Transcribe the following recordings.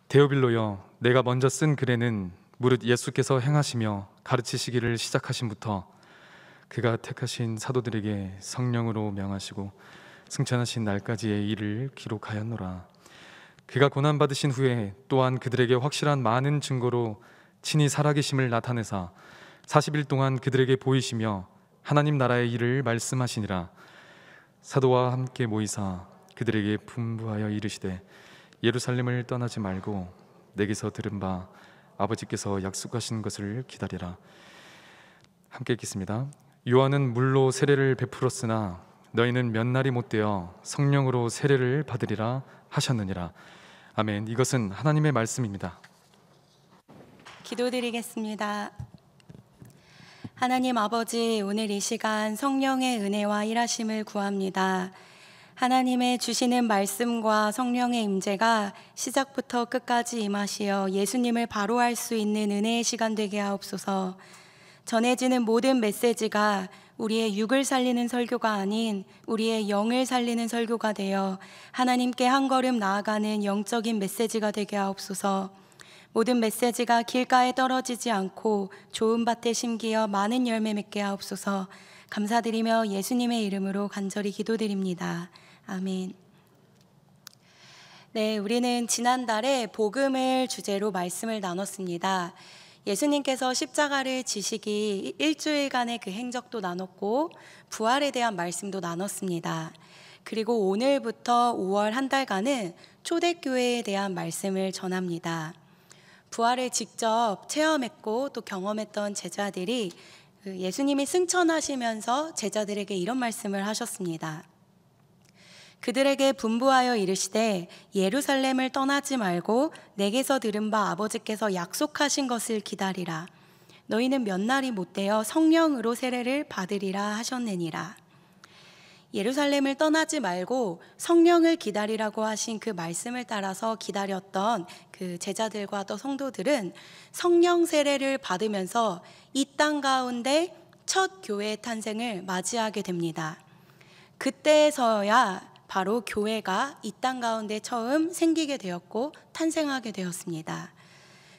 데오빌로여, 내가 먼저 쓴 글에는 무릇 예수께서 행하시며 가르치시기를 시작하신부터 그가 택하신 사도들에게 성령으로 명하시고 승천하신 날까지의 일을 기록하였노라. 그가 고난받으신 후에 또한 그들에게 확실한 많은 증거로 친히 살아계심을 나타내사 40일 동안 그들에게 보이시며 하나님 나라의 일을 말씀하시니라. 사도와 함께 모이사 그들에게 분부하여 이르시되 예루살렘을 떠나지 말고 내게서 들은 바 아버지께서 약속하신 것을 기다리라. 함께 읽겠습니다. 요한은 물로 세례를 베풀었으나 너희는 몇 날이 못되어 성령으로 세례를 받으리라 하셨느니라. 아멘. 이것은 하나님의 말씀입니다. 기도드리겠습니다. 하나님 아버지, 오늘 이 시간 성령의 은혜와 일하심을 구합니다. 하나님의 주시는 말씀과 성령의 임재가 시작부터 끝까지 임하시어 예수님을 바로 알 수 있는 은혜의 시간 되게 하옵소서. 전해지는 모든 메시지가 우리의 육을 살리는 설교가 아닌 우리의 영을 살리는 설교가 되어 하나님께 한 걸음 나아가는 영적인 메시지가 되게 하옵소서. 모든 메시지가 길가에 떨어지지 않고 좋은 밭에 심기어 많은 열매 맺게 하옵소서. 감사드리며 예수님의 이름으로 간절히 기도드립니다. 아멘. 네, 우리는 지난달에 복음을 주제로 말씀을 나눴습니다. 예수님께서 십자가를 지시기 일주일간의 그 행적도 나눴고 부활에 대한 말씀도 나눴습니다. 그리고 오늘부터 5월 한 달간은 초대교회에 대한 말씀을 전합니다. 부활을 직접 체험했고 또 경험했던 제자들이 예수님이 승천하시면서 제자들에게 이런 말씀을 하셨습니다. 그들에게 분부하여 이르시되 예루살렘을 떠나지 말고 내게서 들은 바 아버지께서 약속하신 것을 기다리라. 너희는 몇 날이 못되어 성령으로 세례를 받으리라 하셨느니라. 예루살렘을 떠나지 말고 성령을 기다리라고 하신 그 말씀을 따라서 기다렸던 그 제자들과 또 성도들은 성령 세례를 받으면서 이 땅 가운데 첫 교회의 탄생을 맞이하게 됩니다. 그때서야 바로 교회가 이 땅 가운데 처음 생기게 되었고 탄생하게 되었습니다.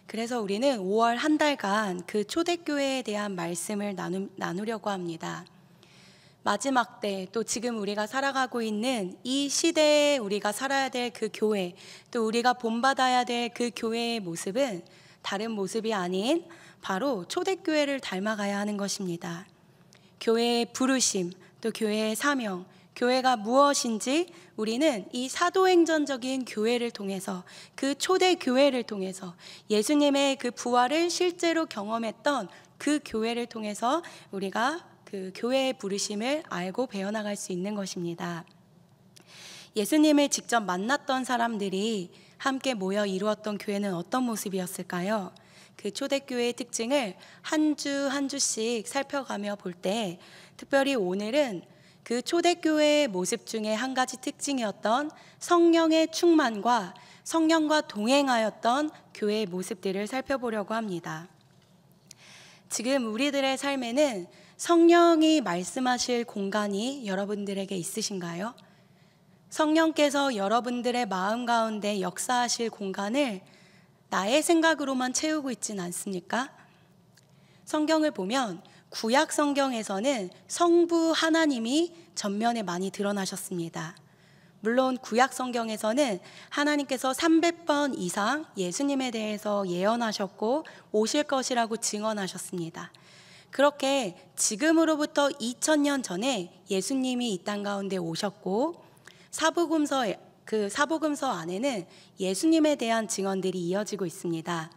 그래서 우리는 5월 한 달간 그 초대교회에 대한 말씀을 나누려고 합니다. 마지막 때, 또 지금 우리가 살아가고 있는 이 시대에 우리가 살아야 될 그 교회, 또 우리가 본받아야 될 그 교회의 모습은 다른 모습이 아닌 바로 초대교회를 닮아가야 하는 것입니다. 교회의 부르심, 또 교회의 사명, 교회가 무엇인지 우리는 이 사도행전적인 교회를 통해서, 그 초대교회를 통해서, 예수님의 그 부활을 실제로 경험했던 그 교회를 통해서 우리가 그 교회의 부르심을 알고 배워나갈 수 있는 것입니다. 예수님을 직접 만났던 사람들이 함께 모여 이루었던 교회는 어떤 모습이었을까요? 그 초대교회의 특징을 한 주 한 주씩 살펴가며 볼 때, 특별히 오늘은 그 초대교회의 모습 중에 한 가지 특징이었던 성령의 충만과 성령과 동행하였던 교회의 모습들을 살펴보려고 합니다. 지금 우리들의 삶에는 성령이 말씀하실 공간이 여러분들에게 있으신가요? 성령께서 여러분들의 마음 가운데 역사하실 공간을 나의 생각으로만 채우고 있진 않습니까? 성경을 보면 구약 성경에서는 성부 하나님이 전면에 많이 드러나셨습니다. 물론 구약 성경에서는 하나님께서 300번 이상 예수님에 대해서 예언하셨고 오실 것이라고 증언하셨습니다. 그렇게 지금으로부터 2000년 전에 예수님이 이 땅 가운데 오셨고 사복음서 안에는 예수님에 대한 증언들이 이어지고 있습니다.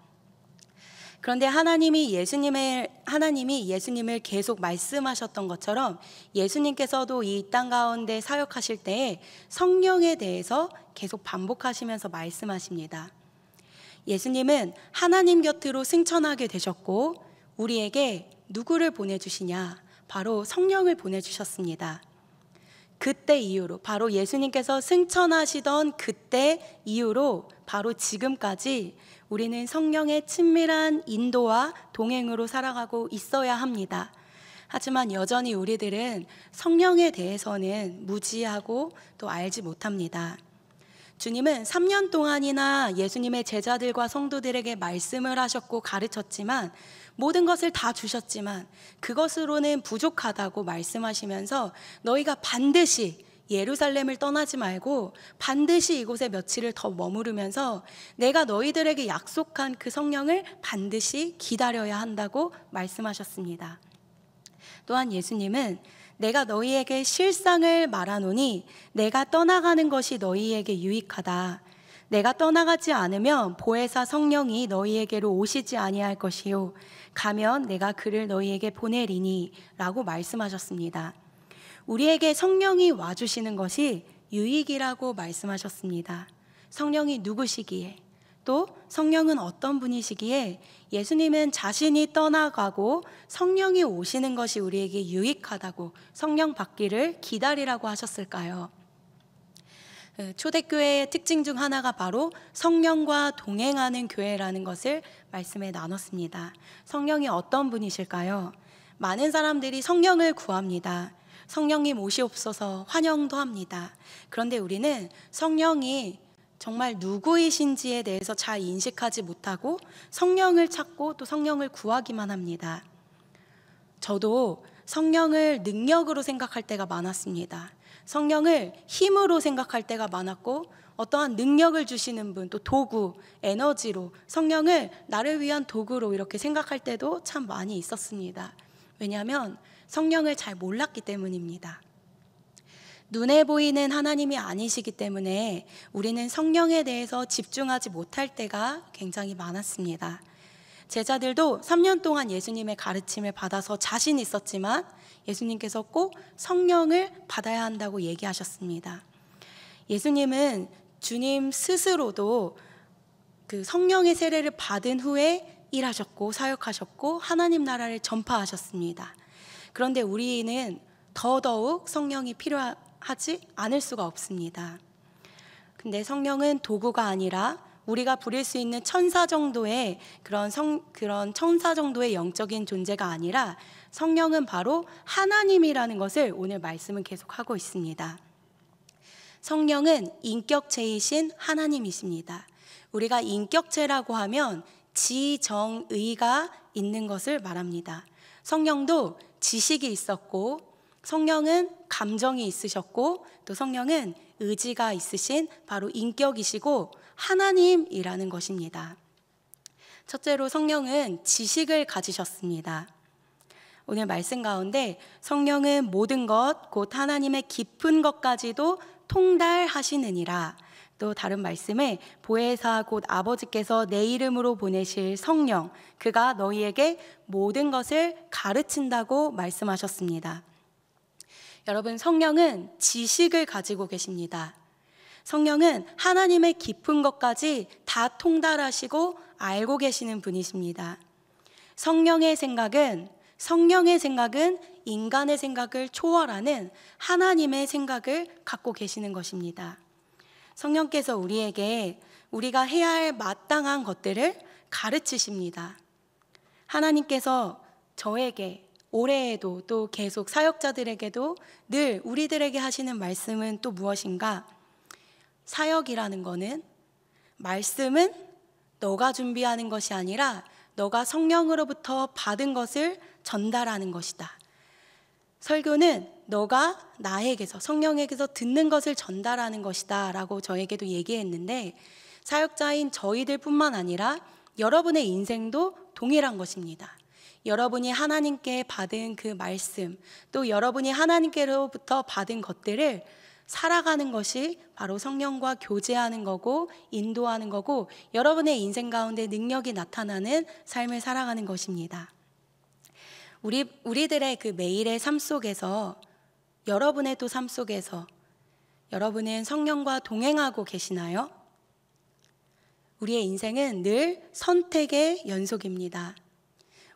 그런데 하나님이 예수님을 계속 말씀하셨던 것처럼 예수님께서도 이 땅 가운데 사역하실 때에 성령에 대해서 계속 반복하시면서 말씀하십니다. 예수님은 하나님 곁으로 승천하게 되셨고 우리에게 누구를 보내주시냐? 바로 성령을 보내주셨습니다. 그때 이후로, 바로 예수님께서 승천하시던 그때 이후로 바로 지금까지 우리는 성령의 친밀한 인도와 동행으로 살아가고 있어야 합니다. 하지만 여전히 우리들은 성령에 대해서는 무지하고 또 알지 못합니다. 주님은 3년 동안이나 예수님의 제자들과 성도들에게 말씀을 하셨고 가르쳤지만, 모든 것을 다 주셨지만 그것으로는 부족하다고 말씀하시면서 너희가 반드시 예루살렘을 떠나지 말고 반드시 이곳에 며칠을 더 머무르면서 내가 너희들에게 약속한 그 성령을 반드시 기다려야 한다고 말씀하셨습니다. 또한 예수님은 내가 너희에게 실상을 말하노니 내가 떠나가는 것이 너희에게 유익하다. 내가 떠나가지 않으면 보혜사 성령이 너희에게로 오시지 아니할 것이요 가면 내가 그를 너희에게 보내리니 라고 말씀하셨습니다. 우리에게 성령이 와주시는 것이 유익이라고 말씀하셨습니다. 성령이 누구시기에, 또 성령은 어떤 분이시기에 예수님은 자신이 떠나가고 성령이 오시는 것이 우리에게 유익하다고 성령 받기를 기다리라고 하셨을까요? 초대교회의 특징 중 하나가 바로 성령과 동행하는 교회라는 것을 말씀에 나눴습니다. 성령이 어떤 분이실까요? 많은 사람들이 성령을 구합니다. 성령님 오시옵소서 환영도 합니다. 그런데 우리는 성령이 정말 누구이신지에 대해서 잘 인식하지 못하고 성령을 찾고 또 성령을 구하기만 합니다. 저도 성령을 능력으로 생각할 때가 많았습니다. 성령을 힘으로 생각할 때가 많았고, 어떠한 능력을 주시는 분, 또 도구, 에너지로, 성령을 나를 위한 도구로 이렇게 생각할 때도 참 많이 있었습니다. 왜냐하면 성령을 잘 몰랐기 때문입니다. 눈에 보이는 하나님이 아니시기 때문에 우리는 성령에 대해서 집중하지 못할 때가 굉장히 많았습니다. 제자들도 3년 동안 예수님의 가르침을 받아서 자신 있었지만 예수님께서 꼭 성령을 받아야 한다고 얘기하셨습니다. 예수님은 주님 스스로도 그 성령의 세례를 받은 후에 일하셨고 사역하셨고 하나님 나라를 전파하셨습니다. 그런데 우리는 더더욱 성령이 필요하지 않을 수가 없습니다. 근데 성령은 도구가 아니라 우리가 부릴 수 있는 천사 정도의 그런 천사 정도의 영적인 존재가 아니라 성령은 바로 하나님이라는 것을 오늘 말씀은 계속하고 있습니다. 성령은 인격체이신 하나님이십니다. 우리가 인격체라고 하면 지정의가 있는 것을 말합니다. 성령도 지식이 있었고, 성령은 감정이 있으셨고, 또 성령은 의지가 있으신 바로 인격이시고 하나님이라는 것입니다. 첫째로 성령은 지식을 가지셨습니다. 오늘 말씀 가운데 성령은 모든 것 곧 하나님의 깊은 것까지도 통달하시느니라, 또 다른 말씀에 보혜사 곧 아버지께서 내 이름으로 보내실 성령, 그가 너희에게 모든 것을 가르친다고 말씀하셨습니다. 여러분, 성령은 지식을 가지고 계십니다. 성령은 하나님의 깊은 것까지 다 통달하시고 알고 계시는 분이십니다. 성령의 생각은 인간의 생각을 초월하는 하나님의 생각을 갖고 계시는 것입니다. 성령께서 우리에게 우리가 해야 할 마땅한 것들을 가르치십니다. 하나님께서 저에게 올해에도 또 계속 사역자들에게도 늘 우리들에게 하시는 말씀은 또 무엇인가? 사역이라는 거는, 말씀은 너가 준비하는 것이 아니라 너가 성령으로부터 받은 것을 전달하는 것이다. 설교는 너가 나에게서, 성령에게서 듣는 것을 전달하는 것이다 라고 저에게도 얘기했는데, 사역자인 저희들 뿐만 아니라 여러분의 인생도 동일한 것입니다. 여러분이 하나님께 받은 그 말씀, 또 여러분이 하나님께로부터 받은 것들을 살아가는 것이 바로 성령과 교제하는 거고 인도하는 거고 여러분의 인생 가운데 능력이 나타나는 삶을 살아가는 것입니다. 우리들의 그 매일의 삶 속에서, 여러분의 또 삶 속에서 여러분은 성령과 동행하고 계시나요? 우리의 인생은 늘 선택의 연속입니다.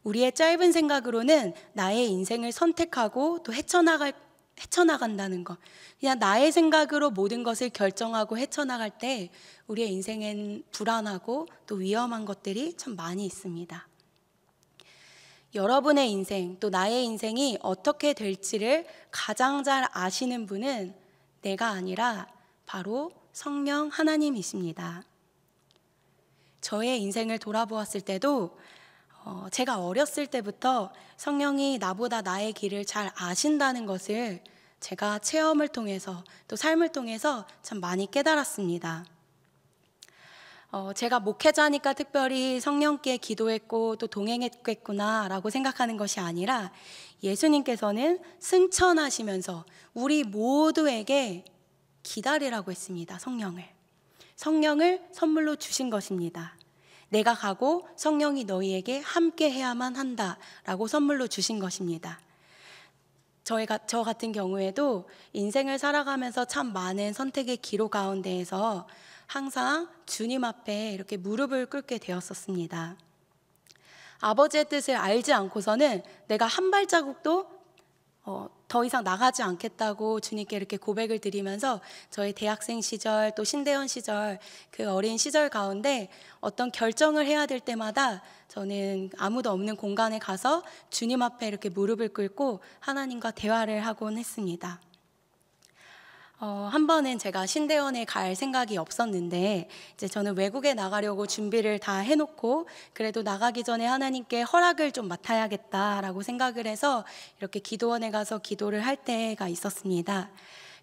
우리의 짧은 생각으로는 나의 인생을 선택하고 또 헤쳐나간다는 것, 그냥 나의 생각으로 모든 것을 결정하고 헤쳐나갈 때 우리의 인생엔 불안하고 또 위험한 것들이 참 많이 있습니다. 여러분의 인생, 또 나의 인생이 어떻게 될지를 가장 잘 아시는 분은 내가 아니라 바로 성령 하나님이십니다. 저의 인생을 돌아보았을 때도 제가 어렸을 때부터 성령이 나보다 나의 길을 잘 아신다는 것을 제가 체험을 통해서 또 삶을 통해서 참 많이 깨달았습니다. 제가 목회자니까 특별히 성령께 기도했고 또 동행했겠구나 라고 생각하는 것이 아니라 예수님께서는 승천하시면서 우리 모두에게 기다리라고 했습니다. 성령을 선물로 주신 것입니다. 내가 가고 성령이 너희에게 함께 해야만 한다라고 선물로 주신 것입니다. 저 같은 경우에도 인생을 살아가면서 참 많은 선택의 기로 가운데에서 항상 주님 앞에 이렇게 무릎을 꿇게 되었었습니다. 아버지의 뜻을 알지 않고서는 내가 한 발자국도 더 이상 나가지 않겠다고 주님께 이렇게 고백을 드리면서 저의 대학생 시절 또 신대원 시절 그 어린 시절 가운데 어떤 결정을 해야 될 때마다 저는 아무도 없는 공간에 가서 주님 앞에 이렇게 무릎을 꿇고 하나님과 대화를 하곤 했습니다. 한 번은 제가 신대원에 갈 생각이 없었는데 이제 저는 외국에 나가려고 준비를 다 해놓고 그래도 나가기 전에 하나님께 허락을 좀 맡아야겠다라고 생각을 해서 이렇게 기도원에 가서 기도를 할 때가 있었습니다.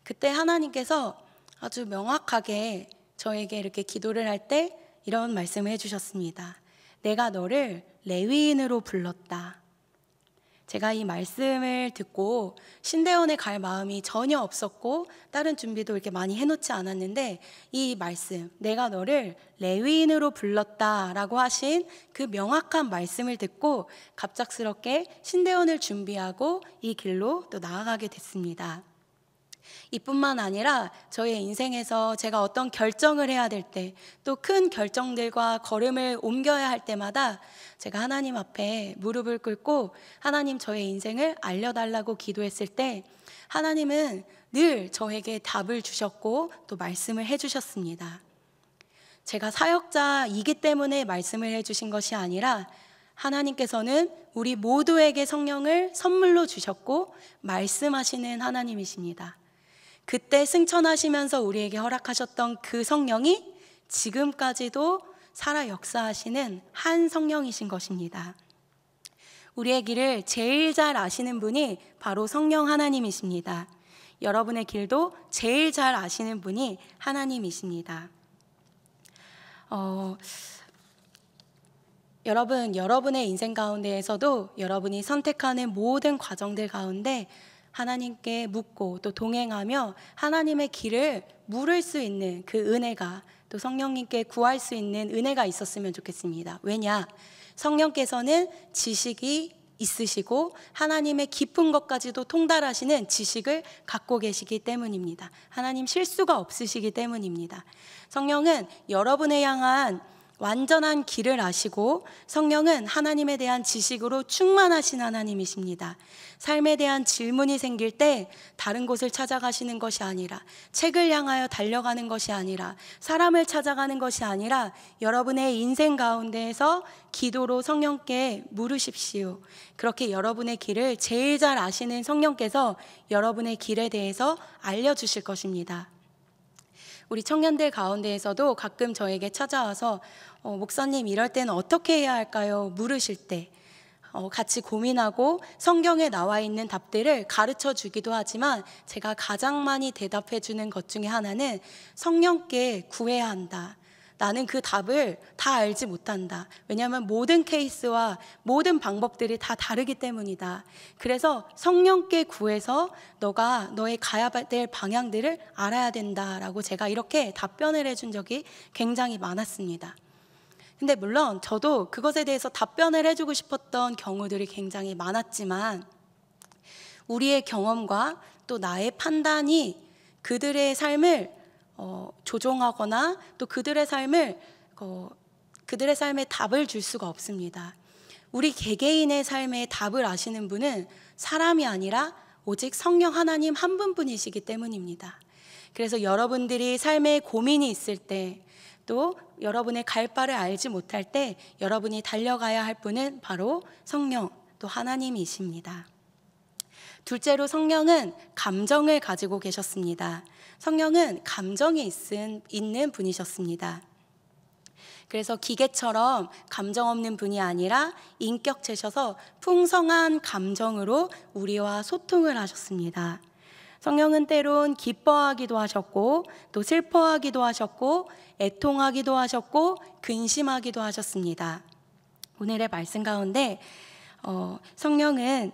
그때 하나님께서 아주 명확하게 저에게 이렇게 기도를 할 때 이런 말씀을 해주셨습니다. 내가 너를 레위인으로 불렀다. 제가 이 말씀을 듣고 신대원에 갈 마음이 전혀 없었고 다른 준비도 이렇게 많이 해놓지 않았는데 이 말씀, 내가 너를 레위인으로 불렀다라고 하신 그 명확한 말씀을 듣고 갑작스럽게 신대원을 준비하고 이 길로 또 나아가게 됐습니다. 이뿐만 아니라 저의 인생에서 제가 어떤 결정을 해야 될 때 또 큰 결정들과 걸음을 옮겨야 할 때마다 제가 하나님 앞에 무릎을 꿇고 하나님 저의 인생을 알려달라고 기도했을 때 하나님은 늘 저에게 답을 주셨고 또 말씀을 해주셨습니다. 제가 사역자이기 때문에 말씀을 해주신 것이 아니라 하나님께서는 우리 모두에게 성령을 선물로 주셨고 말씀하시는 하나님이십니다. 그때 승천하시면서 우리에게 허락하셨던 그 성령이 지금까지도 살아 역사하시는 한 성령이신 것입니다. 우리의 길을 제일 잘 아시는 분이 바로 성령 하나님이십니다. 여러분의 길도 제일 잘 아시는 분이 하나님이십니다. 여러분의 인생 가운데에서도 여러분이 선택하는 모든 과정들 가운데 하나님께 묻고 또 동행하며 하나님의 길을 물을 수 있는 그 은혜가 또 성령님께 구할 수 있는 은혜가 있었으면 좋겠습니다. 왜냐? 성령께서는 지식이 있으시고 하나님의 깊은 것까지도 통달하시는 지식을 갖고 계시기 때문입니다. 하나님 실수가 없으시기 때문입니다. 성령은 여러분을 향한 완전한 길을 아시고 성령은 하나님에 대한 지식으로 충만하신 하나님이십니다. 삶에 대한 질문이 생길 때 다른 곳을 찾아가시는 것이 아니라 책을 향하여 달려가는 것이 아니라 사람을 찾아가는 것이 아니라 여러분의 인생 가운데에서 기도로 성령께 물으십시오. 그렇게 여러분의 길을 제일 잘 아시는 성령께서 여러분의 길에 대해서 알려주실 것입니다. 우리 청년들 가운데에서도 가끔 저에게 찾아와서 목사님 이럴 때는 어떻게 해야 할까요? 물으실 때 같이 고민하고 성경에 나와 있는 답들을 가르쳐 주기도 하지만 제가 가장 많이 대답해 주는 것 중에 하나는 성령께 구해야 한다. 나는 그 답을 다 알지 못한다. 왜냐하면 모든 케이스와 모든 방법들이 다 다르기 때문이다. 그래서 성령께 구해서 너가 너의 가야 될 방향들을 알아야 된다라고 제가 이렇게 답변을 해준 적이 굉장히 많았습니다. 근데 물론 저도 그것에 대해서 답변을 해주고 싶었던 경우들이 굉장히 많았지만 우리의 경험과 또 나의 판단이 그들의 삶을 조종하거나 또 그들의 삶에 답을 줄 수가 없습니다. 우리 개개인의 삶에 답을 아시는 분은 사람이 아니라 오직 성령 하나님 한 분뿐이시기 때문입니다. 그래서 여러분들이 삶에 고민이 있을 때 또 여러분의 갈 바를 알지 못할 때 여러분이 달려가야 할 분은 바로 성령 또 하나님이십니다. 둘째로 성령은 감정을 가지고 계셨습니다. 성령은 감정이 있는 분이셨습니다. 그래서 기계처럼 감정 없는 분이 아니라 인격체셔서 풍성한 감정으로 우리와 소통을 하셨습니다. 성령은 때론 기뻐하기도 하셨고, 또 슬퍼하기도 하셨고, 애통하기도 하셨고, 근심하기도 하셨습니다. 오늘의 말씀 가운데 성령은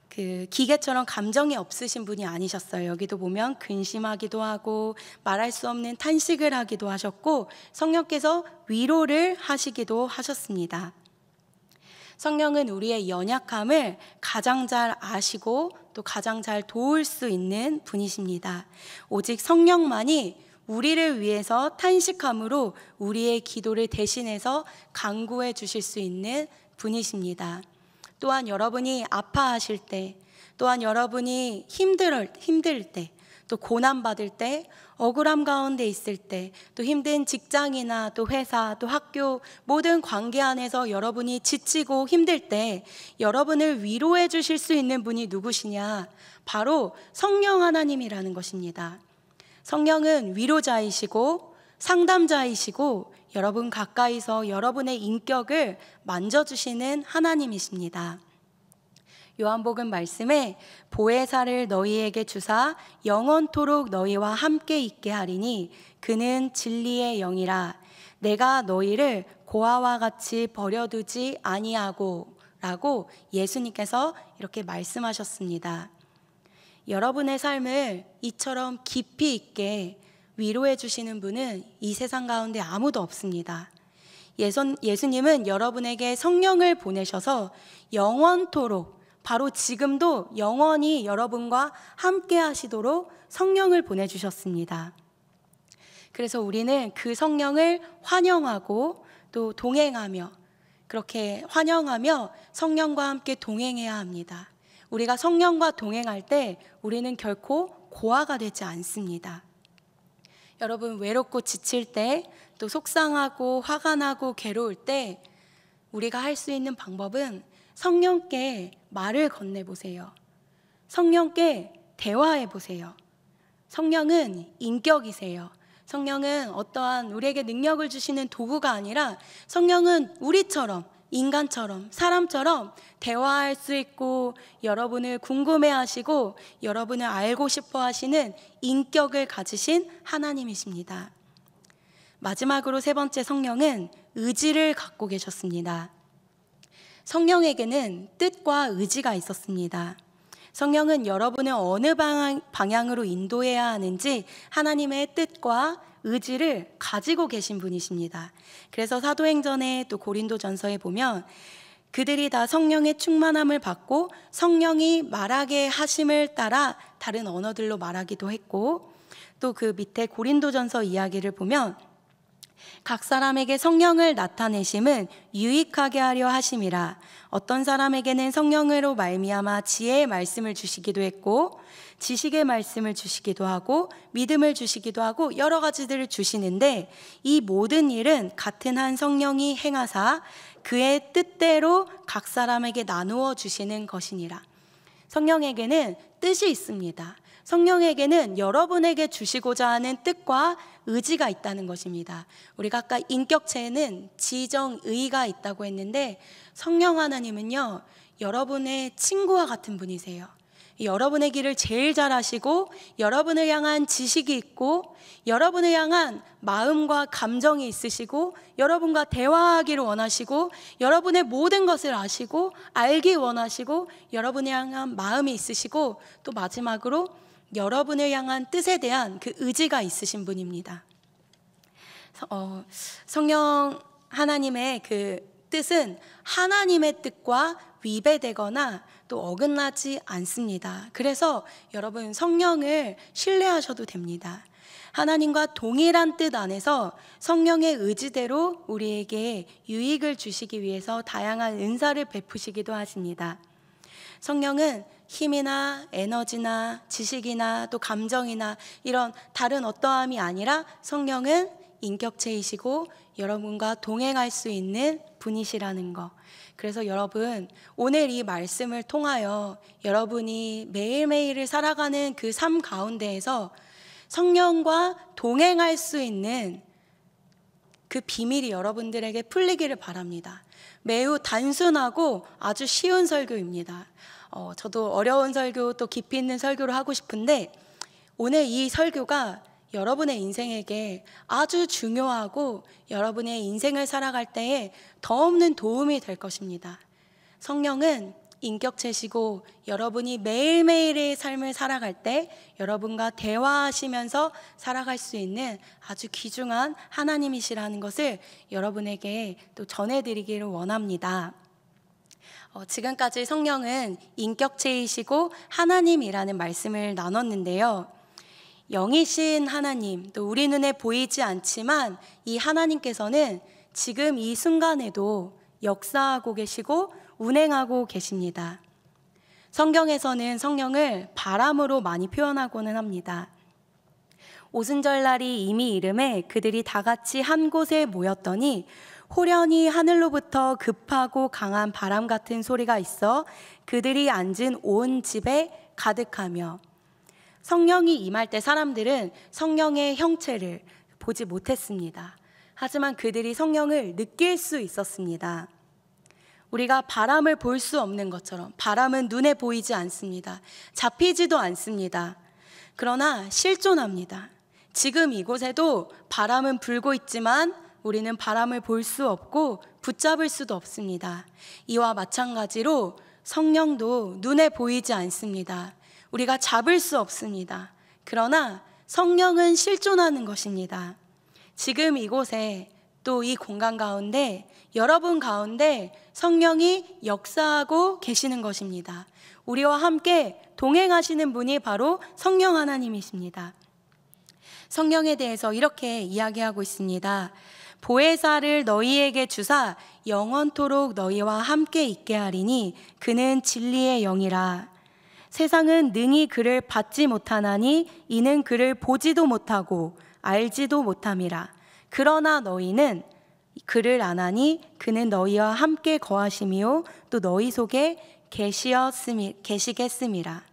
그 기계처럼 감정이 없으신 분이 아니셨어요. 여기도 보면 근심하기도 하고 말할 수 없는 탄식을 하기도 하셨고, 성령께서 위로를 하시기도 하셨습니다. 성령은 우리의 연약함을 가장 잘 아시고 또 가장 잘 도울 수 있는 분이십니다. 오직 성령만이 우리를 위해서 탄식함으로 우리의 기도를 대신해서 간구해 주실 수 있는 분이십니다. 또한 여러분이 아파하실 때, 또한 여러분이 힘들 때, 또 고난받을 때, 억울함 가운데 있을 때, 또 힘든 직장이나 또 회사, 또 학교 모든 관계 안에서 여러분이 지치고 힘들 때 여러분을 위로해 주실 수 있는 분이 누구시냐? 바로 성령 하나님이라는 것입니다. 성령은 위로자이시고 상담자이시고 여러분 가까이서 여러분의 인격을 만져주시는 하나님이십니다. 요한복음 말씀에 보혜사를 너희에게 주사 영원토록 너희와 함께 있게 하리니 그는 진리의 영이라. 내가 너희를 고아와 같이 버려두지 아니하고 라고 예수님께서 이렇게 말씀하셨습니다. 여러분의 삶을 이처럼 깊이 있게 위로해 주시는 분은 이 세상 가운데 아무도 없습니다. 예수님은 여러분에게 성령을 보내셔서 영원토록, 바로 지금도 영원히 여러분과 함께 하시도록 성령을 보내주셨습니다. 그래서 우리는 그 성령을 환영하고 또 동행하며, 그렇게 환영하며 성령과 함께 동행해야 합니다. 우리가 성령과 동행할 때 우리는 결코 고아가 되지 않습니다. 여러분, 외롭고 지칠 때, 또 속상하고 화가 나고 괴로울 때 우리가 할 수 있는 방법은 성령께 말을 건네보세요. 성령께 대화해보세요. 성령은 인격이세요. 성령은 어떠한 우리에게 능력을 주시는 도구가 아니라 성령은 우리처럼, 인간처럼, 사람처럼 대화할 수 있고 여러분을 궁금해하시고 여러분을 알고 싶어 하시는 인격을 가지신 하나님이십니다. 마지막으로 세 번째, 성령은 의지를 갖고 계셨습니다. 성령에게는 뜻과 의지가 있었습니다. 성령은 여러분을 어느 방향으로 인도해야 하는지 하나님의 뜻과 의지를 가지고 계신 분이십니다. 그래서 사도행전에 또 고린도전서에 보면 그들이 다 성령의 충만함을 받고 성령이 말하게 하심을 따라 다른 언어들로 말하기도 했고, 또 그 밑에 고린도전서 이야기를 보면 각 사람에게 성령을 나타내심은 유익하게 하려 하심이라. 어떤 사람에게는 성령으로 말미암아 지혜의 말씀을 주시기도 했고 지식의 말씀을 주시기도 하고 믿음을 주시기도 하고 여러 가지들을 주시는데, 이 모든 일은 같은 한 성령이 행하사 그의 뜻대로 각 사람에게 나누어 주시는 것이니라. 성령에게는 뜻이 있습니다. 성령에게는 여러분에게 주시고자 하는 뜻과 의지가 있다는 것입니다. 우리가 아까 인격체에는 지정의가 있다고 했는데 성령 하나님은요, 여러분의 친구와 같은 분이세요. 여러분의 길을 제일 잘 아시고 여러분을 향한 지식이 있고 여러분을 향한 마음과 감정이 있으시고 여러분과 대화하기를 원하시고 여러분의 모든 것을 아시고 알기 원하시고 여러분을 향한 마음이 있으시고, 또 마지막으로 여러분을 향한 뜻에 대한 그 의지가 있으신 분입니다. 성령 하나님의 그 뜻은 하나님의 뜻과 위배되거나 또 어긋나지 않습니다. 그래서 여러분, 성령을 신뢰하셔도 됩니다. 하나님과 동일한 뜻 안에서 성령의 의지대로 우리에게 유익을 주시기 위해서 다양한 은사를 베푸시기도 하십니다. 성령은 힘이나 에너지나 지식이나 또 감정이나 이런 다른 어떠함이 아니라 성령은 인격체이시고 여러분과 동행할 수 있는 분이시라는 거. 그래서 여러분, 오늘 이 말씀을 통하여 여러분이 매일매일을 살아가는 그 삶 가운데에서 성령과 동행할 수 있는 그 비밀이 여러분들에게 풀리기를 바랍니다. 매우 단순하고 아주 쉬운 설교입니다. 저도 어려운 설교 또 깊이 있는 설교를 하고 싶은데 오늘 이 설교가 여러분의 인생에게 아주 중요하고 여러분의 인생을 살아갈 때에 더없는 도움이 될 것입니다. 성령은 인격체시고 여러분이 매일매일의 삶을 살아갈 때 여러분과 대화하시면서 살아갈 수 있는 아주 귀중한 하나님이시라는 것을 여러분에게 또 전해드리기를 원합니다. 지금까지 성령은 인격체이시고 하나님이라는 말씀을 나눴는데요. 영이신 하나님, 또 우리 눈에 보이지 않지만 이 하나님께서는 지금 이 순간에도 역사하고 계시고 운행하고 계십니다. 성경에서는 성령을 바람으로 많이 표현하고는 합니다. 오순절날이 이미 이름에 그들이 다 같이 한 곳에 모였더니 호련히 하늘로부터 급하고 강한 바람 같은 소리가 있어 그들이 앉은 온 집에 가득하며, 성령이 임할 때 사람들은 성령의 형체를 보지 못했습니다. 하지만 그들이 성령을 느낄 수 있었습니다. 우리가 바람을 볼 수 없는 것처럼 바람은 눈에 보이지 않습니다. 잡히지도 않습니다. 그러나 실존합니다. 지금 이곳에도 바람은 불고 있지만 우리는 바람을 볼 수 없고 붙잡을 수도 없습니다. 이와 마찬가지로 성령도 눈에 보이지 않습니다. 우리가 잡을 수 없습니다. 그러나 성령은 실존하는 것입니다. 지금 이곳에 또 이 공간 가운데 여러분 가운데 성령이 역사하고 계시는 것입니다. 우리와 함께 동행하시는 분이 바로 성령 하나님이십니다. 성령에 대해서 이렇게 이야기하고 있습니다. 보혜사를 너희에게 주사 영원토록 너희와 함께 있게 하리니 그는 진리의 영이라. 세상은 능히 그를 받지 못하나니 이는 그를 보지도 못하고 알지도 못함이라. 그러나 너희는 그를 아나니 그는 너희와 함께 거하심이요 또 너희 속에 계시겠음이라.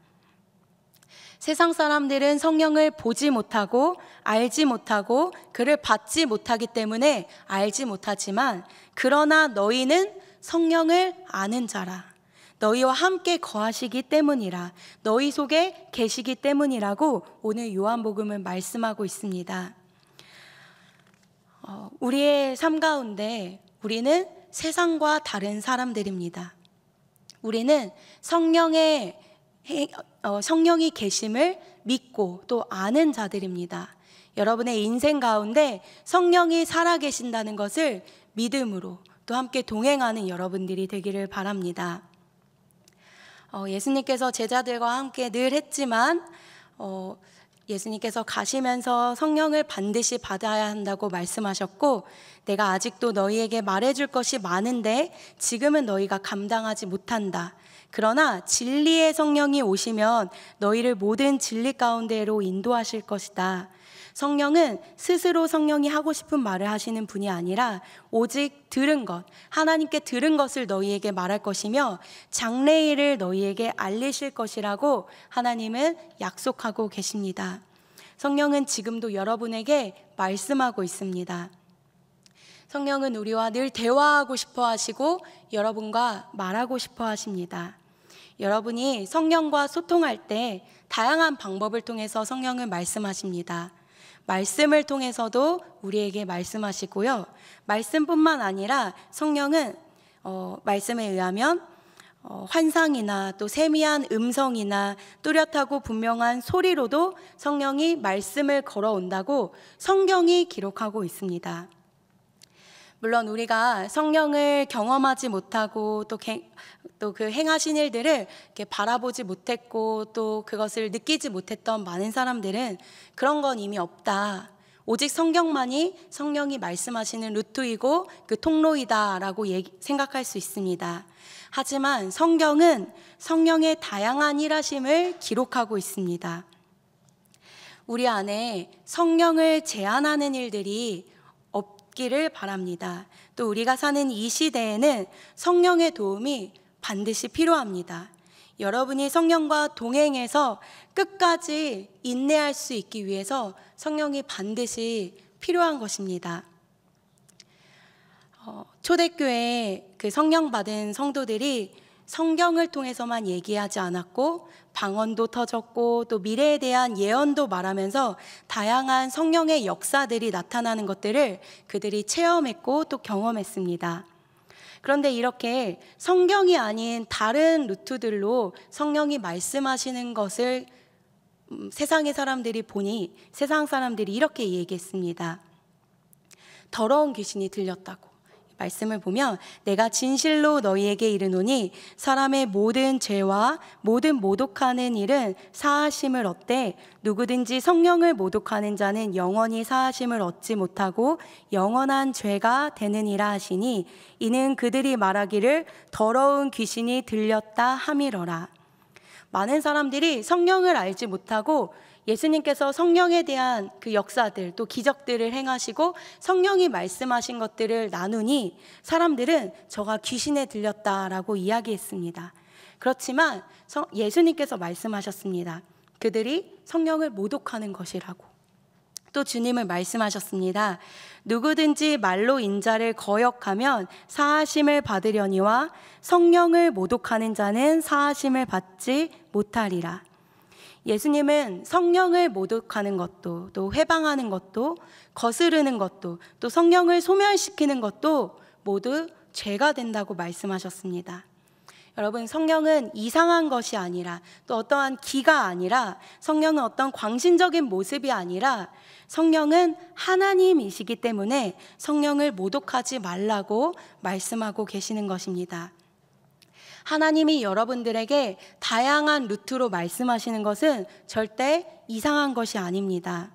세상 사람들은 성령을 보지 못하고 알지 못하고 그를 받지 못하기 때문에 알지 못하지만, 그러나 너희는 성령을 아는 자라. 너희와 함께 거하시기 때문이라. 너희 속에 계시기 때문이라고 오늘 요한복음은 말씀하고 있습니다. 우리의 삶 가운데 우리는 세상과 다른 사람들입니다. 우리는 성령이 계심을 믿고 또 아는 자들입니다. 여러분의 인생 가운데 성령이 살아계신다는 것을 믿음으로 또 함께 동행하는 여러분들이 되기를 바랍니다. 예수님께서 제자들과 함께 늘 했지만 예수님께서 가시면서 성령을 반드시 받아야 한다고 말씀하셨고, 내가 아직도 너희에게 말해줄 것이 많은데 지금은 너희가 감당하지 못한다. 그러나 진리의 성령이 오시면 너희를 모든 진리 가운데로 인도하실 것이다. 성령은 스스로 성령이 하고 싶은 말을 하시는 분이 아니라 오직 들은 것, 하나님께 들은 것을 너희에게 말할 것이며 장래일을 너희에게 알리실 것이라고 하나님은 약속하고 계십니다. 성령은 지금도 여러분에게 말씀하고 있습니다. 성령은 우리와 늘 대화하고 싶어 하시고 여러분과 말하고 싶어 하십니다. 여러분이 성령과 소통할 때 다양한 방법을 통해서 성령은 말씀하십니다. 말씀을 통해서도 우리에게 말씀하시고요. 말씀뿐만 아니라 성령은 말씀에 의하면 환상이나 또 세미한 음성이나 뚜렷하고 분명한 소리로도 성령이 말씀을 걸어온다고 성경이 기록하고 있습니다. 물론 우리가 성령을 경험하지 못하고 또 그 행하신 일들을 이렇게 바라보지 못했고 또 그것을 느끼지 못했던 많은 사람들은 그런 건 이미 없다. 오직 성경만이 성령이 말씀하시는 루트이고 그 통로이다라고 생각할 수 있습니다. 하지만 성경은 성령의 다양한 일하심을 기록하고 있습니다. 우리 안에 성령을 제한하는 일들이 없기를 바랍니다. 또 우리가 사는 이 시대에는 성령의 도움이 반드시 필요합니다. 여러분이 성령과 동행해서 끝까지 인내할 수 있기 위해서 성령이 반드시 필요한 것입니다. 초대교회 그 성령 받은 성도들이 성경을 통해서만 얘기하지 않았고 방언도 터졌고 또 미래에 대한 예언도 말하면서 다양한 성령의 역사들이 나타나는 것들을 그들이 체험했고 또 경험했습니다. 그런데 이렇게 성경이 아닌 다른 루트들로 성령이 말씀하시는 것을 세상의 사람들이 보니 세상 사람들이 이렇게 얘기했습니다. 더러운 귀신이 들렸다고. 말씀을 보면 내가 진실로 너희에게 이르노니 사람의 모든 죄와 모든 모독하는 일은 사하심을 얻되 누구든지 성령을 모독하는 자는 영원히 사하심을 얻지 못하고 영원한 죄가 되느니라 하시니 이는 그들이 말하기를 더러운 귀신이 들렸다 함이러라. 많은 사람들이 성령을 알지 못하고 예수님께서 성령에 대한 그 역사들 또 기적들을 행하시고 성령이 말씀하신 것들을 나누니 사람들은 저가 귀신에 들렸다라고 이야기했습니다. 그렇지만 예수님께서 말씀하셨습니다. 그들이 성령을 모독하는 것이라고. 또 주님은 말씀하셨습니다. 누구든지 말로 인자를 거역하면 사하심을 받으려니와 성령을 모독하는 자는 사하심을 받지 못하리라. 예수님은 성령을 모독하는 것도 또 회방하는 것도 거스르는 것도 또 성령을 소멸시키는 것도 모두 죄가 된다고 말씀하셨습니다. 여러분, 성령은 이상한 것이 아니라 또 어떠한 기가 아니라 성령은 어떤 광신적인 모습이 아니라 성령은 하나님이시기 때문에 성령을 모독하지 말라고 말씀하고 계시는 것입니다. 하나님이 여러분들에게 다양한 루트로 말씀하시는 것은 절대 이상한 것이 아닙니다.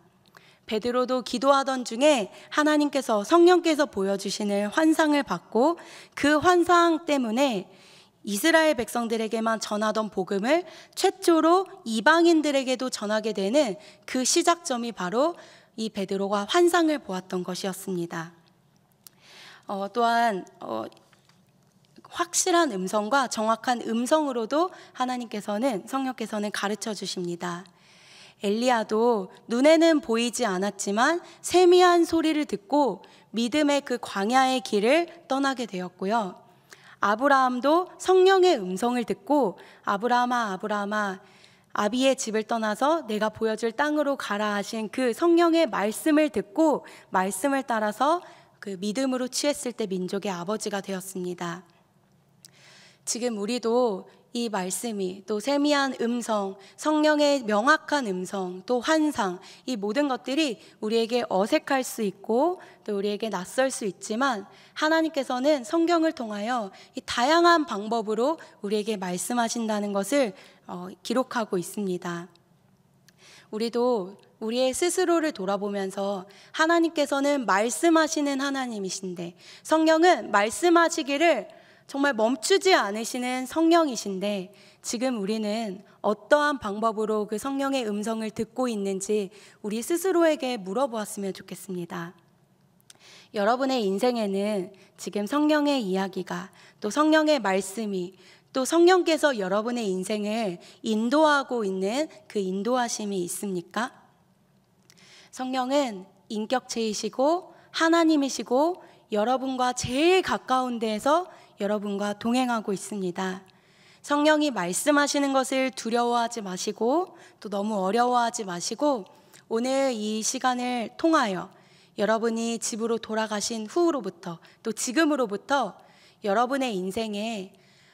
베드로도 기도하던 중에 하나님께서 성령께서 보여주시는 환상을 받고 그 환상 때문에 이스라엘 백성들에게만 전하던 복음을 최초로 이방인들에게도 전하게 되는 그 시작점이 바로 이 베드로가 환상을 보았던 것이었습니다. 또한 확실한 음성과 정확한 음성으로도 성령께서는 가르쳐 주십니다. 엘리야도 눈에는 보이지 않았지만 세미한 소리를 듣고 믿음의 그 광야의 길을 떠나게 되었고요. 아브라함도 성령의 음성을 듣고 아브라함아 아브라함아 아비의 집을 떠나서 내가 보여줄 땅으로 가라 하신 그 성령의 말씀을 듣고 말씀을 따라서 그 믿음으로 취했을 때 민족의 아버지가 되었습니다. 지금 우리도 이 말씀이 또 세미한 음성, 성령의 명확한 음성, 또 환상, 이 모든 것들이 우리에게 어색할 수 있고 또 우리에게 낯설 수 있지만 하나님께서는 성경을 통하여 이 다양한 방법으로 우리에게 말씀하신다는 것을 기록하고 있습니다. 우리도 우리의 스스로를 돌아보면서 하나님께서는 말씀하시는 하나님이신데 성령은 말씀하시기를 정말 멈추지 않으시는 성령이신데 지금 우리는 어떠한 방법으로 그 성령의 음성을 듣고 있는지 우리 스스로에게 물어보았으면 좋겠습니다. 여러분의 인생에는 지금 성령의 이야기가 또 성령의 말씀이 또 성령께서 여러분의 인생을 인도하고 있는 그 인도하심이 있습니까? 성령은 인격체이시고 하나님이시고 여러분과 제일 가까운 데에서 여러분과 동행하고 있습니다. 성령이 말씀하시는 것을 두려워하지 마시고 또 너무 어려워하지 마시고 오늘 이 시간을 통하여 여러분이 집으로 돌아가신 후로부터 또 지금으로부터 여러분의 인생에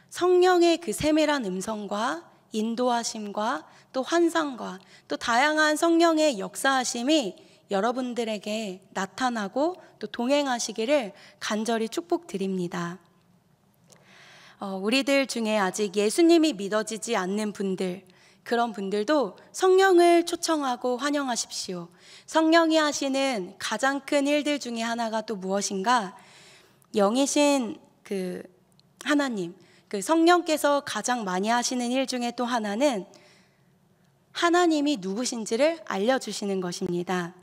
성령의 그 세밀한 음성과 인도하심과 또 환상과 또 다양한 성령의 역사하심이 여러분들에게 나타나고 또 동행하시기를 간절히 축복드립니다. 우리들 중에 아직 예수님이 믿어지지 않는 분들, 그런 분들도 성령을 초청하고 환영하십시오. 성령이 하시는 가장 큰 일들 중에 하나가 또 무엇인가? 영이신 그 하나님, 그 성령께서 가장 많이 하시는 일 중에 또 하나는 하나님이 누구신지를 알려주시는 것입니다.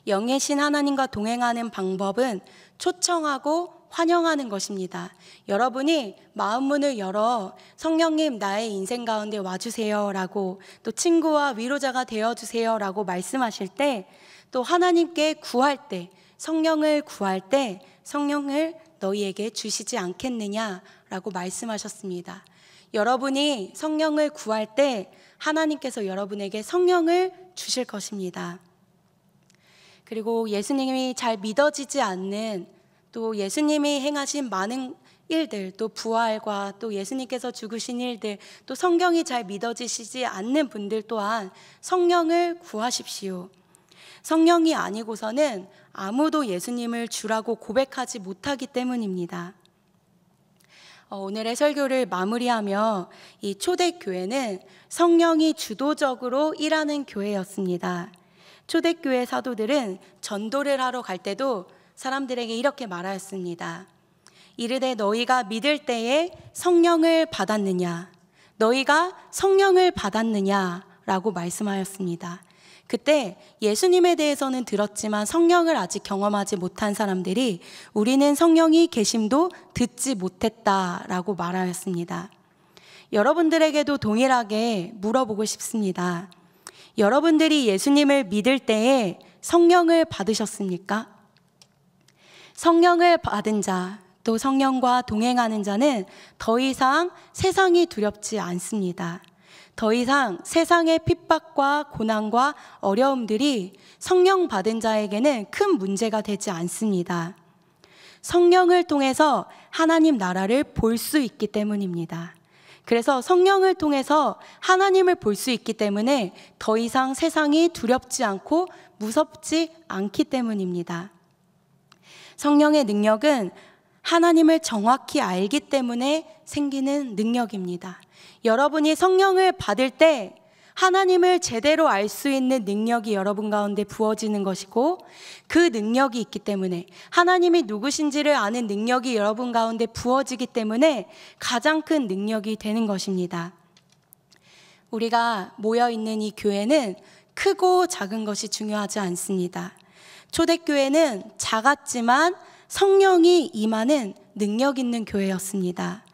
영이신 하나님과 동행하는 방법은 초청하고 환영하는 것입니다. 여러분이 마음문을 열어 성령님 나의 인생 가운데 와주세요 라고, 또 친구와 위로자가 되어주세요 라고 말씀하실 때, 또 하나님께 구할 때, 성령을 구할 때 성령을 너희에게 주시지 않겠느냐 라고 말씀하셨습니다. 여러분이 성령을 구할 때 하나님께서 여러분에게 성령을 주실 것입니다. 그리고 예수님이 잘 믿어지지 않는, 또 예수님이 행하신 많은 일들, 또 부활과 또 예수님께서 죽으신 일들, 또 성경이 잘 믿어지시지 않는 분들 또한 성령을 구하십시오. 성령이 아니고서는 아무도 예수님을 주라고 고백하지 못하기 때문입니다. 오늘의 설교를 마무리하며, 이 초대교회는 성령이 주도적으로 일하는 교회였습니다. 초대교회 사도들은 전도를 하러 갈 때도 사람들에게 이렇게 말하였습니다. 이르되 너희가 믿을 때에 성령을 받았느냐, 너희가 성령을 받았느냐 라고 말씀하였습니다. 그때 예수님에 대해서는 들었지만 성령을 아직 경험하지 못한 사람들이 우리는 성령이 계심도 듣지 못했다라고 말하였습니다. 여러분들에게도 동일하게 물어보고 싶습니다. 여러분들이 예수님을 믿을 때에 성령을 받으셨습니까? 성령을 받은 자, 또 성령과 동행하는 자는 더 이상 세상이 두렵지 않습니다. 더 이상 세상의 핍박과 고난과 어려움들이 성령 받은 자에게는 큰 문제가 되지 않습니다. 성령을 통해서 하나님 나라를 볼 수 있기 때문입니다. 그래서 성령을 통해서 하나님을 볼 수 있기 때문에 더 이상 세상이 두렵지 않고 무섭지 않기 때문입니다. 성령의 능력은 하나님을 정확히 알기 때문에 생기는 능력입니다. 여러분이 성령을 받을 때 하나님을 제대로 알 수 있는 능력이 여러분 가운데 부어지는 것이고, 그 능력이 있기 때문에, 하나님이 누구신지를 아는 능력이 여러분 가운데 부어지기 때문에 가장 큰 능력이 되는 것입니다. 우리가 모여있는 이 교회는 크고 작은 것이 중요하지 않습니다. 초대교회는 작았지만 성령이 임하는 능력 있는 교회였습니다.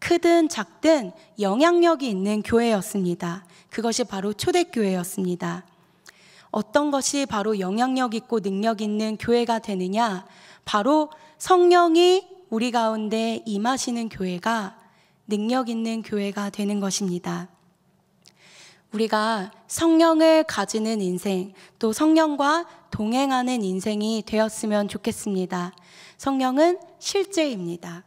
크든 작든 영향력이 있는 교회였습니다. 그것이 바로 초대교회였습니다. 어떤 것이 바로 영향력 있고 능력 있는 교회가 되느냐? 바로 성령이 우리 가운데 임하시는 교회가 능력 있는 교회가 되는 것입니다. 우리가 성령을 가지는 인생, 또 성령과 동행하는 인생이 되었으면 좋겠습니다. 성령은 실제입니다.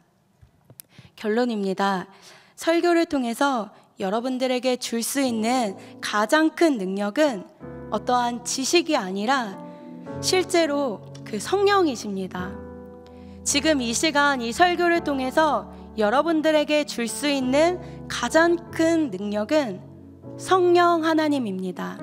결론입니다. 설교를 통해서 여러분들에게 줄 수 있는 가장 큰 능력은 어떠한 지식이 아니라 실제로 그 성령이십니다. 지금 이 시간 이 설교를 통해서 여러분들에게 줄 수 있는 가장 큰 능력은 성령 하나님입니다.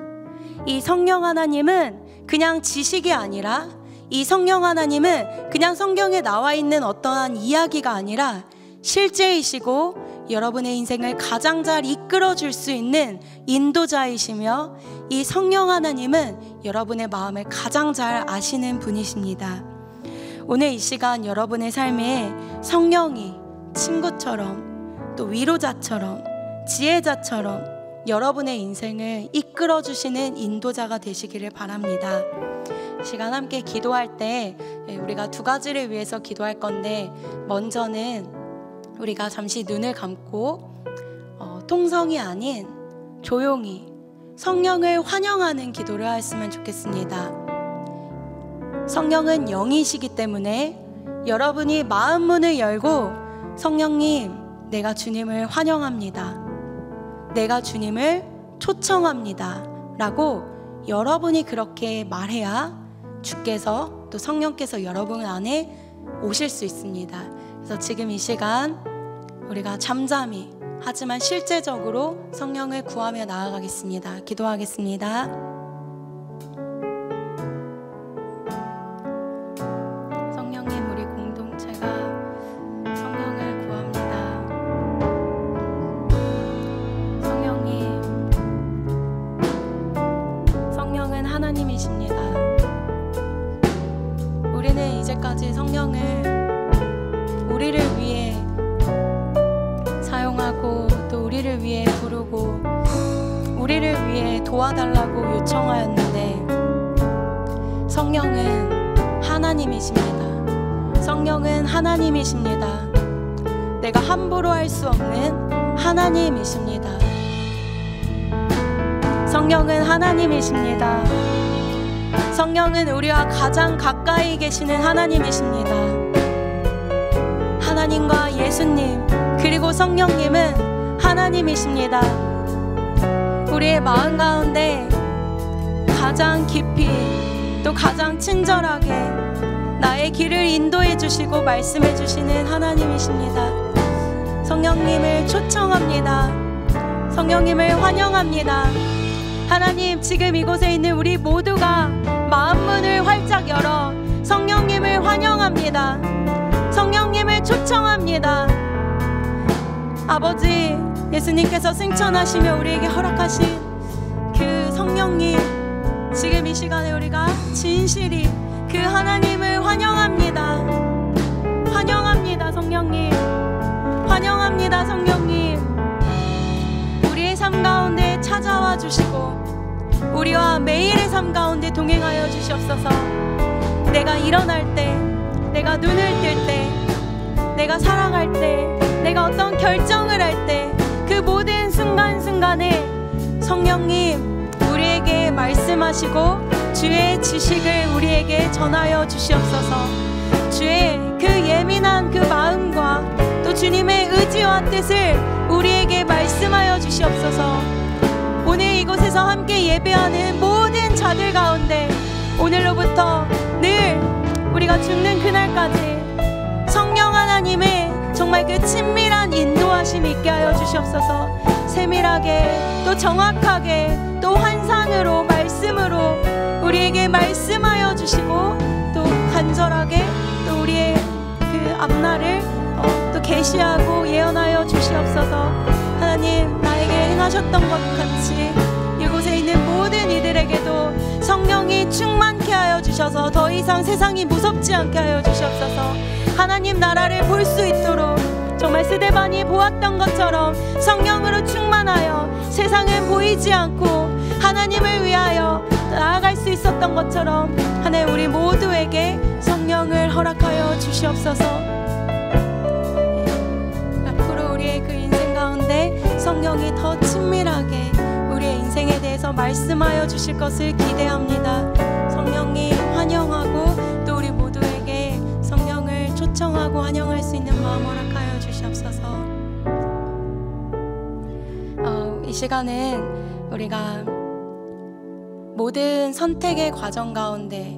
이 성령 하나님은 그냥 지식이 아니라, 이 성령 하나님은 그냥 성경에 나와 있는 어떠한 이야기가 아니라 실제이시고 여러분의 인생을 가장 잘 이끌어 줄 수 있는 인도자이시며, 이 성령 하나님은 여러분의 마음을 가장 잘 아시는 분이십니다. 오늘 이 시간 여러분의 삶에 성령이 친구처럼, 또 위로자처럼, 지혜자처럼 여러분의 인생을 이끌어 주시는 인도자가 되시기를 바랍니다. 시간 함께 기도할 때 우리가 두 가지를 위해서 기도할 건데, 먼저는 우리가 잠시 눈을 감고 통성이 아닌 조용히 성령을 환영하는 기도를 하였으면 좋겠습니다. 성령은 영이시기 때문에 여러분이 마음 문을 열고, 성령님, 내가 주님을 환영합니다, 내가 주님을 초청합니다 라고 여러분이 그렇게 말해야 주께서, 또 성령께서 여러분 안에 오실 수 있습니다. 그래서 지금 이 시간 우리가 잠잠히 하지만 실제적으로 성령을 구하며 나아가겠습니다. 기도하겠습니다. 성령님, 우리 공동체가 성령을 구합니다. 성령님, 성령은 하나님이십니다. 우리는 이제까지 성령을 우리를 위해 사용하고 또 우리를 위해 부르고 우리를 위해 도와달라고 요청하였는데, 성령은 하나님이십니다. 성령은 하나님이십니다. 내가 함부로 할 수 없는 하나님이십니다. 성령은 하나님이십니다. 성령은 우리와 가장 가까이 계시는 하나님이십니다. 하나님과 예수님 그리고 성령님은 하나님이십니다. 우리의 마음 가운데 가장 깊이 또 가장 친절하게 나의 길을 인도해 주시고 말씀해 주시는 하나님이십니다. 성령님을 초청합니다. 성령님을 환영합니다. 하나님, 지금 이곳에 있는 우리 모두가 마음 문을 활짝 열어 성령님을 환영합니다. 성령님을 초청합니다. 아버지, 예수님께서 승천하시며 우리에게 허락하신 그 성령님, 지금 이 시간에 우리가 진실이 그 하나님을 환영합니다. 환영합니다. 성령님, 환영합니다. 성령님, 우리의 삶 가운데 찾아와 주시고 우리와 매일의 삶 가운데 동행하여 주시옵소서. 내가 일어날 때, 내가 눈을 뜰 때, 내가 살아갈 때, 내가 어떤 결정을 할 때, 그 모든 순간순간에 성령님 우리에게 말씀하시고 주의 지식을 우리에게 전하여 주시옵소서. 주의 그 예민한 그 마음과 또 주님의 의지와 뜻을 우리에게 말씀하여 주시옵소서. 오늘 이곳에서 함께 예배하는 모든 자들 가운데 오늘로부터 늘 우리가 죽는 그날까지 성령 하나님의 정말 그 친밀한 인도하심 있게 하여 주시옵소서. 세밀하게 또 정확하게 또 환상으로 말씀으로 우리에게 말씀하여 주시고 또 간절하게 또 우리의 그 앞날을 또 계시하고 예언하여 주시옵소서. 하나님, 나에게 행하셨던 것 같이 이곳에 있는 모든 이들에게도 성령이 충만케 하여 주셔서 더 이상 세상이 무섭지 않게 하여 주시옵소서. 하나님 나라를 볼 수 있도록 정말 스데반이 보았던 것처럼 성령으로 충만하여 세상은 보이지 않고 하나님을 위하여 나아갈 수 있었던 것처럼 하나님 우리 모두에게 성령을 허락하여 주시옵소서. 앞으로 우리의 그 인생 가운데 성령이 더 친밀하게 우리의 인생에 대해서 말씀하여 주실 것을 기대합니다. 성령님 환영하고 또 우리 모두에게 성령을 초청하고 환영할 수 있는 마음 허락하여 주시옵소서. 이 시간은 우리가 모든 선택의 과정 가운데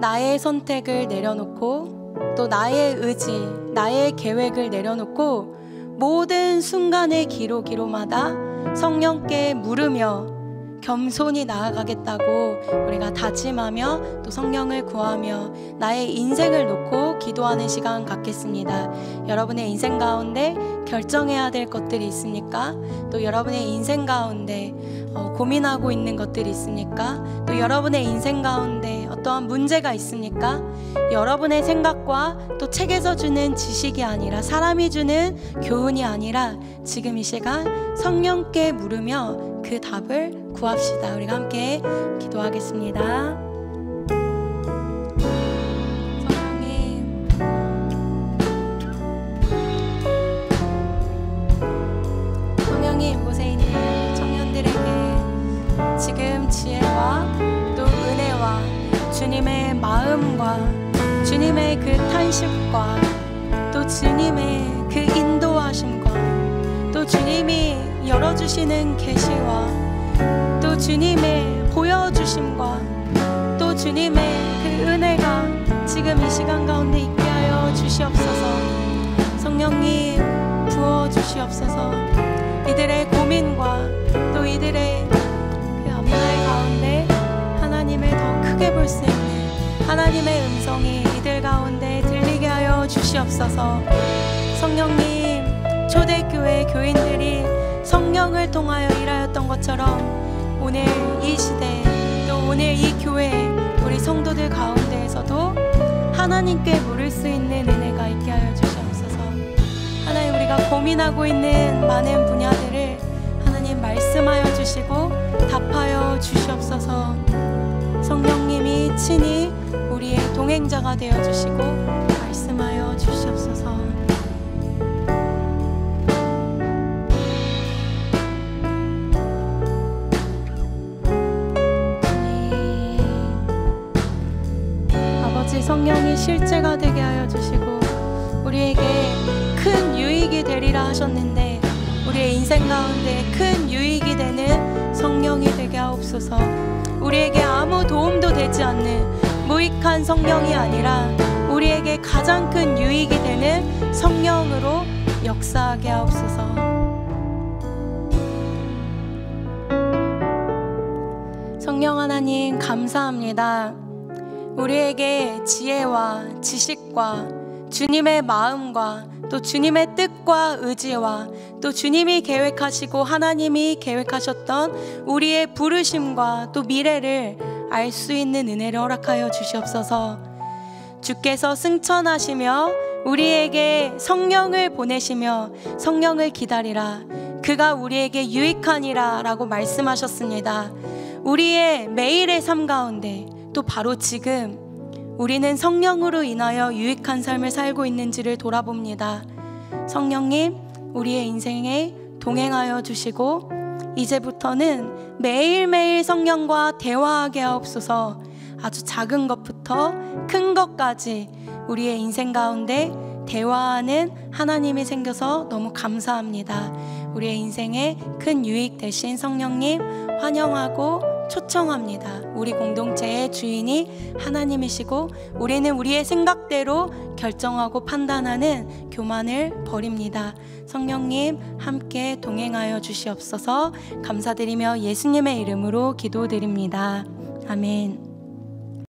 나의 선택을 내려놓고 또 나의 의지, 나의 계획을 내려놓고 모든 순간의 기로마다 성령께 물으며 겸손히 나아가겠다고 우리가 다짐하며 또 성령을 구하며 나의 인생을 놓고 기도하는 시간 갖겠습니다. 여러분의 인생 가운데 결정해야 될 것들이 있습니까? 또 여러분의 인생 가운데 고민하고 있는 것들이 있습니까? 또 여러분의 인생 가운데 어떠한 문제가 있습니까? 여러분의 생각과 또 책에서 주는 지식이 아니라 사람이 주는 교훈이 아니라 지금 이 시간 성령께 물으며 그 답을 구합시다. 우리가 함께 기도하겠습니다. 성령님, 성령님 이곳에 있는 청년들에게 지금 지혜와 또 은혜와 주님의 마음과 주님의 그 탄식과 또 주님의 그 인도하심과 또 주님이 열어주시는 계시와 또 주님의 보여주심과 또 주님의 그 은혜가 지금 이 시간 가운데 있게 하여 주시옵소서. 성령님 부어주시옵소서. 이들의 고민과 또 이들의 그 앞날 가운데 하나님을 더 크게 볼 수 있는 하나님의 음성이 이들 가운데 들리게 하여 주시옵소서. 성령님, 초대교회 교인들이 성령을 통하여 일하였던 것처럼 오늘 이 시대 또 오늘 이 교회 우리 성도들 가운데에서도 하나님께 물을 수 있는 은혜가 있게 하여 주시옵소서. 하나님, 우리가 고민하고 있는 많은 분야들을 하나님 말씀하여 주시고 답하여 주시옵소서. 성령님이 친히 우리의 동행자가 되어 주시고 말씀하여 주시옵소서. 성령이 실제가 되게 하여 주시고 우리에게 큰 유익이 되리라 하셨는데 우리의 인생 가운데 큰 유익이 되는 성령이 되게 하옵소서. 우리에게 아무 도움도 되지 않는 무익한 성령이 아니라 우리에게 가장 큰 유익이 되는 성령으로 역사하게 하옵소서. 성령 하나님, 감사합니다. 우리에게 지혜와 지식과 주님의 마음과 또 주님의 뜻과 의지와 또 주님이 계획하시고 하나님이 계획하셨던 우리의 부르심과 또 미래를 알 수 있는 은혜를 허락하여 주시옵소서. 주께서 승천하시며 우리에게 성령을 보내시며 성령을 기다리라, 그가 우리에게 유익하니라 라고 말씀하셨습니다. 우리의 매일의 삶 가운데 또 바로 지금 우리는 성령으로 인하여 유익한 삶을 살고 있는지를 돌아봅니다. 성령님, 우리의 인생에 동행하여 주시고 이제부터는 매일매일 성령과 대화하게 하옵소서. 아주 작은 것부터 큰 것까지 우리의 인생 가운데 대화하는 하나님이 생겨서 너무 감사합니다. 우리의 인생에 큰 유익 되신 성령님 환영하고 초청합니다. 우리 공동체의 주인이 하나님이시고 우리는 우리의 생각대로 결정하고 판단하는 교만을 버립니다. 성령님 함께 동행하여 주시옵소서. 감사드리며 예수님의 이름으로 기도드립니다. 아멘.